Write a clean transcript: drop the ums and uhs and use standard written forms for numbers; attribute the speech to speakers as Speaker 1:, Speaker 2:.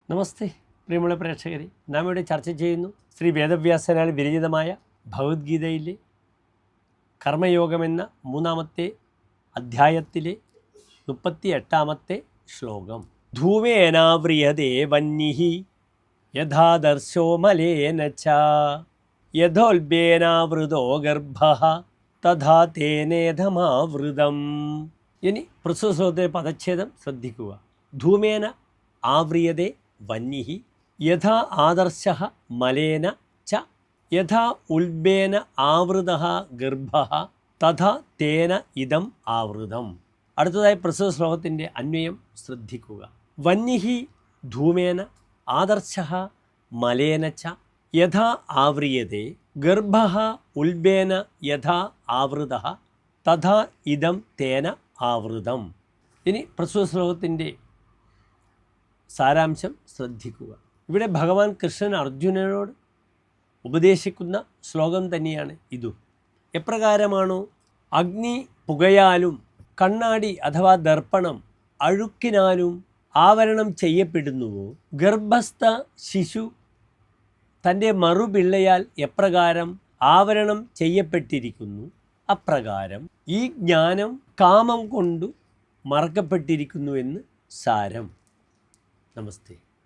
Speaker 1: നമസ്തേ പ്രിയമുള്ള പ്രേക്ഷകരെ, നാം ഇവിടെ ചർച്ച ചെയ്യുന്നു ശ്രീ വേദവ്യാസനാൽ വിരചിതമായ ഭഗവത്ഗീതയിലെ കർമ്മയോഗമെന്ന 3-ാമത്തെ അധ്യായത്തിലെ 38-ാമത്തെ ശ്ലോകം. ധൂമേനാവ്രിയതേ വന്യഃ യഥാദർശോ മലേന ച യഥോൽബേനാവൃതോ ഗർഭഃ തഥാ തേനേധമാവൃതം. ഇനി പ്രസ്തുത ശ്ലോകത്തിലെ പദച്ഛേദം ശ്രദ്ധിക്കുക. ധൂമേന ആവ്രിയതേ വന്യഃ യഥാ ആദർശഃ മലേന ച യഥാ ഉൽബേന ആവൃതഃ ഗർഭഃ തഥാ തേന ഇദം ആവൃതം. അടുത്തതായി പ്രസ്തുത ശ്ലോകത്തിൻ്റെ അന്വയം ശ്രദ്ധിക്കുക. വന്യഃ ധൂമേന ആദർശഃ മലേന ച യഥാ ആവ്രിയതേ ഗർഭഃ ഉൽബേന യഥാ ആവൃതഃ തഥാ ഇദം തേന ആവൃതം. ഇനി പ്രസ്തുത ശ്ലോകത്തിൻ്റെ സാരാംശം ശ്രദ്ധിക്കുക. ഇവിടെ ഭഗവാൻ കൃഷ്ണൻ അർജുനനോട് ഉപദേശിക്കുന്ന ശ്ലോകം തന്നെയാണ് ഇതും. എപ്രകാരമാണോ അഗ്നി പുകയാലും കണ്ണാടി അഥവാ ദർപ്പണം അഴുക്കിനാലും ആവരണം ചെയ്യപ്പെടുന്നുവോ, ഗർഭസ്ഥ ശിശു തൻ്റെ മറുപിള്ളയാൽ എപ്രകാരം ആവരണം ചെയ്യപ്പെട്ടിരിക്കുന്നു, അപ്രകാരം ഈ ജ്ഞാനം കാമം കൊണ്ടു മറക്കപ്പെട്ടിരിക്കുന്നു എന്ന് സാരം. നമസ്തേ.